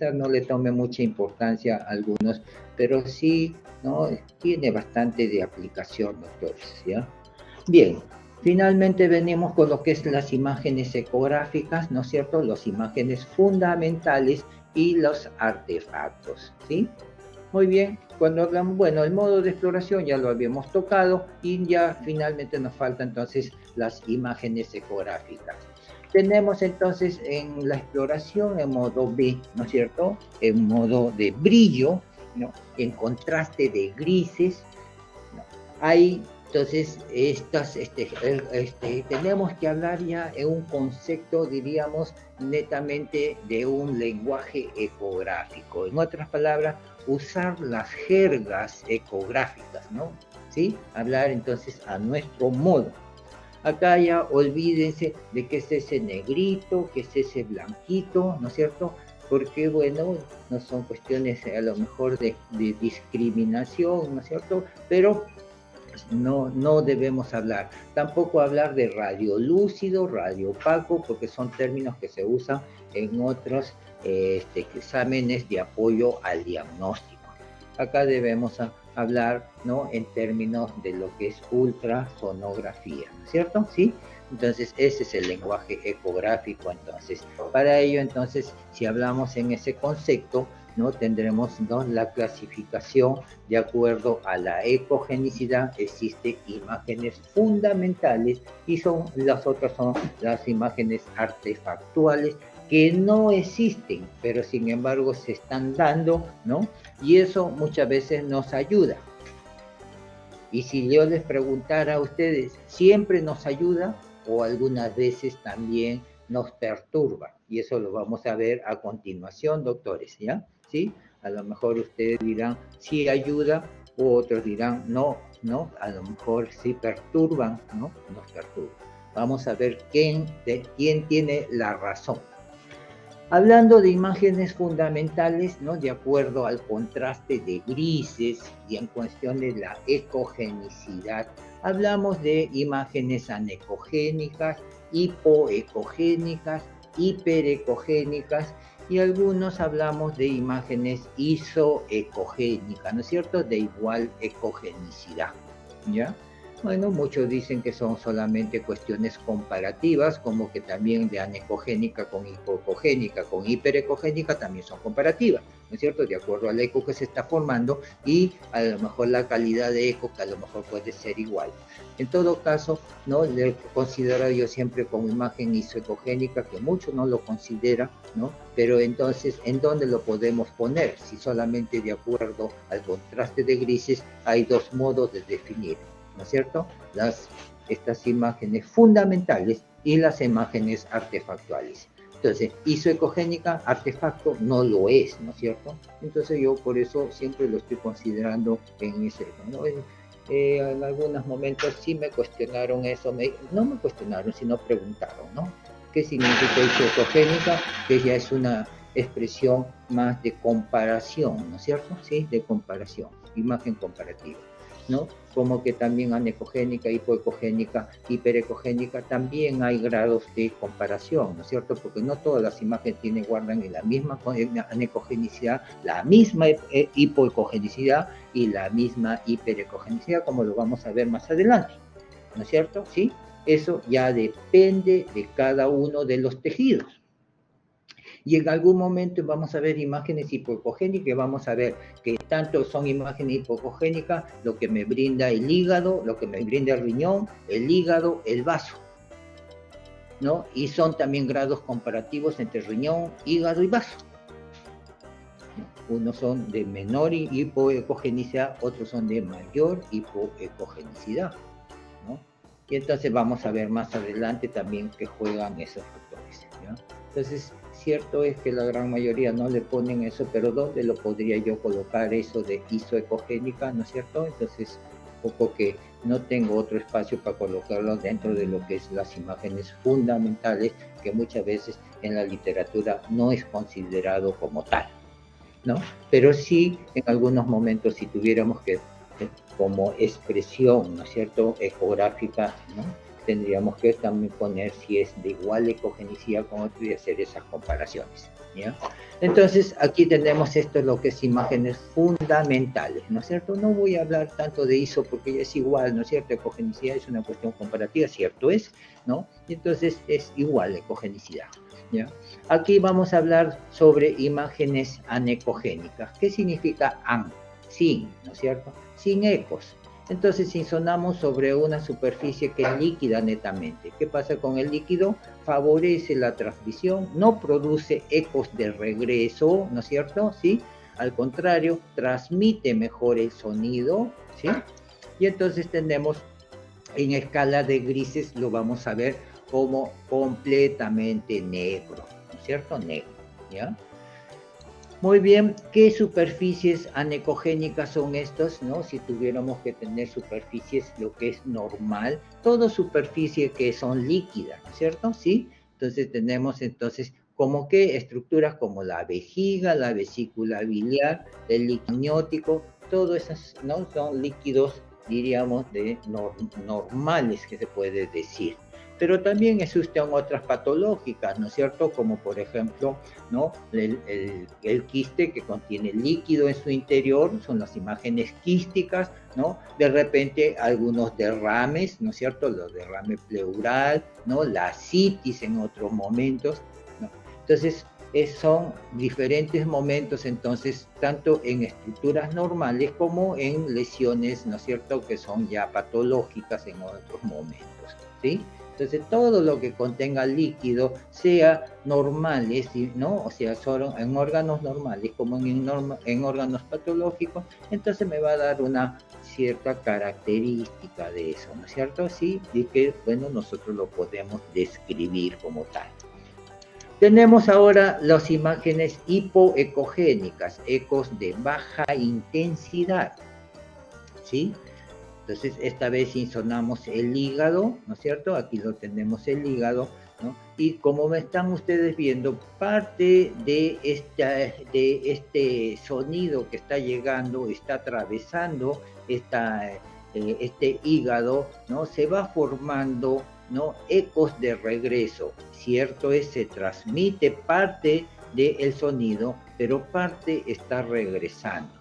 quizás no le tome mucha importancia a algunos, pero sí, ¿no? Tiene bastante de aplicación, doctores, ¿ya? Bien, finalmente venimos con lo que es las imágenes ecográficas, ¿no es cierto? Las imágenes fundamentales y los artefactos, ¿sí? Muy bien, cuando hablamos, bueno, el modo de exploración ya lo habíamos tocado y ya finalmente nos falta entonces las imágenes ecográficas. Tenemos entonces en la exploración en modo B, ¿no es cierto? En modo de brillo, ¿no? En contraste de grises, ¿no? Hay entonces tenemos que hablar ya en un concepto, diríamos, netamente de un lenguaje ecográfico. En otras palabras, usar las jergas ecográficas, ¿no? ¿Sí? Hablar entonces a nuestro modo. Acá ya olvídense de que es ese negrito, que es ese blanquito, ¿no es cierto? Porque, bueno, no son cuestiones a lo mejor de discriminación, ¿no es cierto? Pero no debemos hablar. Tampoco hablar de radiolúcido, radiopaco, porque son términos que se usan en otros exámenes de apoyo al diagnóstico. Acá debemos hablar, ¿no? En términos de lo que es ultrasonografía, ¿no es cierto? ¿Sí? Entonces, ese es el lenguaje ecográfico. Entonces, para ello, entonces, si hablamos en ese concepto, ¿no? Tendremos, ¿no? La clasificación de acuerdo a la ecogenicidad. Existen imágenes fundamentales y las otras son las imágenes artefactuales que no existen, pero sin embargo se están dando, ¿no? Y eso muchas veces nos ayuda. Y si yo les preguntara a ustedes, ¿siempre nos ayuda o algunas veces también nos perturba? Y eso lo vamos a ver a continuación, doctores, ¿ya? ¿Sí? A lo mejor ustedes dirán, sí ayuda, u otros dirán, no, no, a lo mejor sí perturban, ¿no? Nos perturban. Vamos a ver quién tiene la razón. Hablando de imágenes fundamentales, ¿no? De acuerdo al contraste de grises y en cuestión de la ecogenicidad, hablamos de imágenes anecogénicas, hipoecogénicas, hiperecogénicas y algunos hablamos de imágenes isoecogénicas, ¿no es cierto? De igual ecogenicidad, ¿ya? Bueno, muchos dicen que son solamente cuestiones comparativas, como que también de anecogénica con hipocogénica, con hiperecogénica también son comparativas, ¿no es cierto? De acuerdo al eco que se está formando y a lo mejor la calidad de eco que a lo mejor puede ser igual. En todo caso, ¿no? Le considero yo siempre como imagen isoecogénica, que muchos no lo consideran, ¿no? Pero entonces, ¿en dónde lo podemos poner? Si solamente de acuerdo al contraste de grises hay dos modos de definir, ¿no es cierto? Estas imágenes fundamentales y las imágenes artefactuales. Entonces, isoecogénica, artefacto, no lo es, ¿no es cierto? Entonces yo por eso siempre lo estoy considerando en ese, ¿no? En algunos momentos sí me cuestionaron eso, no me cuestionaron, sino preguntaron, ¿no? ¿Qué significa isoecogénica? Que ya es una expresión más de comparación, ¿no es cierto? Sí, de comparación, imagen comparativa, ¿no? Como que también anecogénica, hipoecogénica, hiperecogénica, también hay grados de comparación, ¿no es cierto? Porque no todas las imágenes guardan en la misma anecogenicidad, la misma hipoecogenicidad y la misma hiperecogenicidad, como lo vamos a ver más adelante, ¿no es cierto? ¿Sí? Eso ya depende de cada uno de los tejidos. Y en algún momento vamos a ver imágenes hipocogénicas, y vamos a ver que tanto son imágenes hipocogénicas lo que me brinda el hígado, lo que me brinda el riñón, el hígado, el vaso, ¿no? Y son también grados comparativos entre riñón, hígado y vaso. Unos son de menor hipoecogenicidad, otros son de mayor hipoecogenicidad, ¿no? Y entonces vamos a ver más adelante también que juegan esos factores, ¿ya? Entonces, cierto es que la gran mayoría no le ponen eso, pero ¿dónde lo podría yo colocar eso de isoecogénica, no es cierto? Entonces, poco que no tengo otro espacio para colocarlo dentro de lo que es las imágenes fundamentales, que muchas veces en la literatura no es considerado como tal, ¿no? Pero sí, en algunos momentos, si tuviéramos que, como expresión, ¿no es cierto?, ecográfica, ¿no?, tendríamos que también poner si es de igual ecogenicidad con otro y hacer esas comparaciones. ¿ya? Entonces, aquí tenemos esto, lo que es imágenes fundamentales, ¿no es cierto? No voy a hablar tanto de ISO porque ya es igual, ¿no es cierto? Ecogenicidad es una cuestión comparativa, cierto es, ¿no? Y entonces es igual ecogenicidad, ¿ya? Aquí vamos a hablar sobre imágenes anecogénicas. ¿Qué significa an? Sin, ¿no es cierto? Sin ecos. Entonces, si sonamos sobre una superficie que es líquida netamente, ¿qué pasa con el líquido? Favorece la transmisión, no produce ecos de regreso, ¿no es cierto? ¿Sí? Al contrario, transmite mejor el sonido, ¿sí? Y entonces tenemos en escala de grises, lo vamos a ver como completamente negro, ¿no es cierto? Negro, ¿ya? Muy bien, ¿qué superficies anecogénicas son estos? ¿No? Si tuviéramos que tener superficies, lo que es normal, toda superficie que son líquidas, ¿no es cierto? Sí, entonces tenemos como que estructuras como la vejiga, la vesícula biliar, el líquido amniótico, todo esas, ¿no? Son líquidos, diríamos, normales que se puede decir. Pero también existen otras patológicas, ¿no es cierto? Como por ejemplo, ¿no? El quiste que contiene líquido en su interior, son las imágenes quísticas, ¿no? De repente algunos derrames, ¿no es cierto? Los derrames pleural, ¿no? La citis en otros momentos, ¿no? Entonces, son diferentes momentos, entonces, tanto en estructuras normales como en lesiones, ¿no es cierto?, que son ya patológicas en otros momentos, ¿sí? Entonces, todo lo que contenga líquido, sea normales, ¿no? O sea, solo en órganos normales como en órganos patológicos, entonces me va a dar una cierta característica de eso, ¿no es cierto? Sí, y que, bueno, nosotros lo podemos describir como tal. Tenemos ahora las imágenes hipoecogénicas, ecos de baja intensidad, ¿sí? Entonces, esta vez insonamos el hígado, ¿no es cierto? Aquí lo tenemos el hígado, ¿no? Y como me están ustedes viendo, parte de este sonido que está llegando, está atravesando este hígado, ¿no? Se va formando, ¿no? Ecos de regreso, ¿cierto? Se transmite parte del sonido, pero parte está regresando.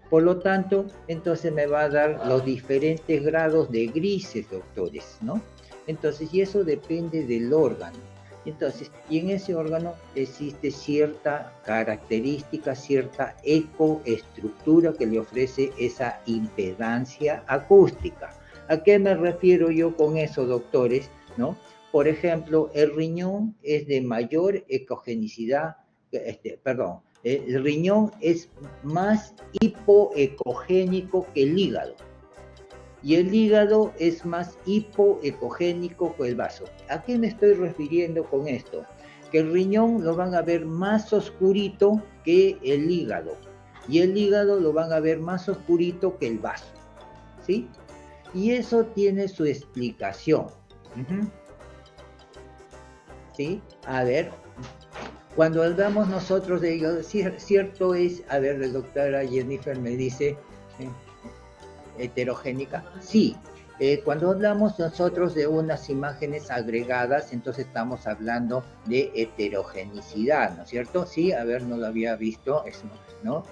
Por lo tanto, entonces me va a dar los diferentes grados de grises, doctores, ¿no? Entonces, y eso depende del órgano. Entonces, y en ese órgano existe cierta característica, cierta ecoestructura que le ofrece esa impedancia acústica. ¿A qué me refiero yo con eso, doctores? ¿No? Por ejemplo, el riñón es de mayor ecogenicidad, el riñón es más hipoecogénico que el hígado. Y el hígado es más hipoecogénico que el vaso. ¿A qué me estoy refiriendo con esto? Que el riñón lo van a ver más oscurito que el hígado. Y el hígado lo van a ver más oscurito que el vaso. ¿Sí? Y eso tiene su explicación. ¿Sí? A ver, cuando hablamos nosotros de hígado, cierto es, a ver, la doctora Jennifer me dice, heterogénica, sí. Cuando hablamos nosotros de unas imágenes agregadas, entonces estamos hablando de heterogenicidad, ¿no es cierto? Sí, a ver, no lo había visto, eso, ¿no?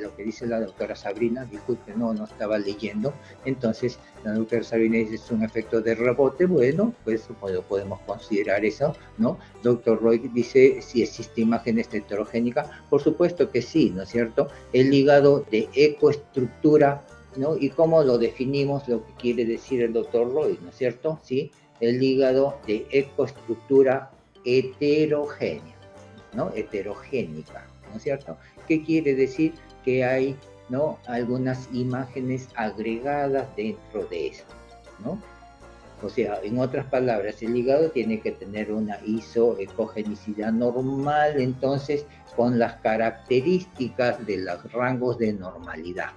Lo que dice la doctora Sabrina, disculpe, no estaba leyendo. Entonces, la doctora Sabrina dice, es un efecto de rebote, bueno, pues podemos considerar eso, ¿no? Doctor Roy dice, si existe imágenes heterogénicas, por supuesto que sí, ¿no es cierto? El hígado de ecoestructura, ¿no? Y cómo lo definimos, lo que quiere decir el doctor Roy, ¿no es cierto? ¿Sí? El hígado de ecoestructura heterogénea, ¿no? Heterogénica, ¿no es cierto? ¿Qué quiere decir? Que hay, ¿no? Algunas imágenes agregadas dentro de eso, ¿no? O sea, en otras palabras, el hígado tiene que tener una isoecogenicidad normal, entonces, con las características de los rangos de normalidad.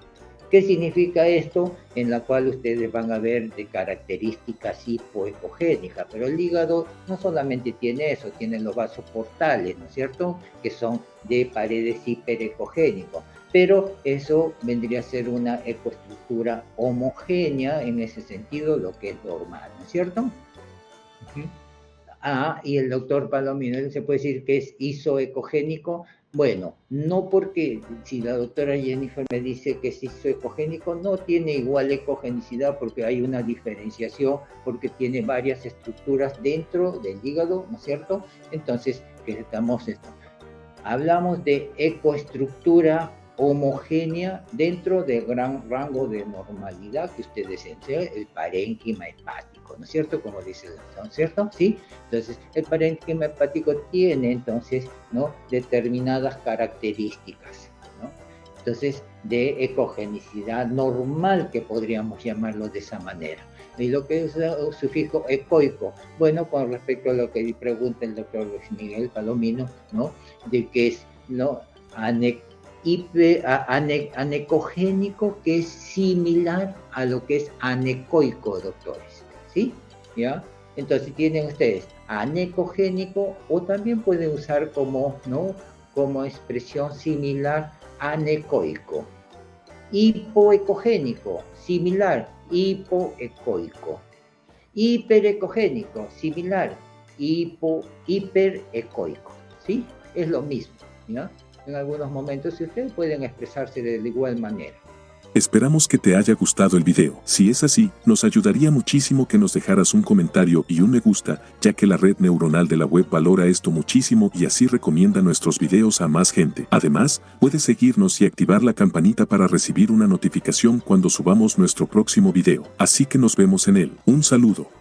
¿Qué significa esto? En la cual ustedes van a ver de características hipoecogénicas, pero el hígado no solamente tiene eso, tiene los vasos portales, ¿no es cierto?, que son de paredes hiperecogénicos, pero eso vendría a ser una ecoestructura homogénea en ese sentido, lo que es normal, ¿no es cierto? Y el doctor Palomino, ¿se puede decir que es isoecogénico? Bueno, no, porque si la doctora Jennifer me dice que es isoecogénico, no tiene igual ecogenicidad porque hay una diferenciación, porque tiene varias estructuras dentro del hígado, ¿no es cierto? Entonces, hablamos de ecoestructura homogénea dentro del gran rango de normalidad que ustedes enseñan, el parénquima hepático, ¿no es cierto? Como dice el doctor, ¿no es cierto? ¿Sí? Entonces, el parénquima hepático tiene entonces, ¿no?, determinadas características, ¿no? Entonces, de ecogenicidad normal, que podríamos llamarlo de esa manera. Y lo que es el sufijo ecoico, bueno, con respecto a lo que pregunta el doctor Luis Miguel Palomino, ¿no?, de que es, ¿no?, anecogénico, que es similar a lo que es anecoico, doctores, ¿sí? ¿Ya? Entonces tienen ustedes anecogénico, o también pueden usar como, ¿no?, como expresión similar anecoico. Hipoecogénico, similar, hipoecoico. Hiperecogénico, similar, hiperecoico, ¿sí? Es lo mismo, ¿ya? En algunos momentos ustedes pueden expresarse de igual manera. Esperamos que te haya gustado el video. Si es así, nos ayudaría muchísimo que nos dejaras un comentario y un me gusta, ya que la red neuronal de la web valora esto muchísimo y así recomienda nuestros videos a más gente. Además, puedes seguirnos y activar la campanita para recibir una notificación cuando subamos nuestro próximo video. Así que nos vemos en él. Un saludo.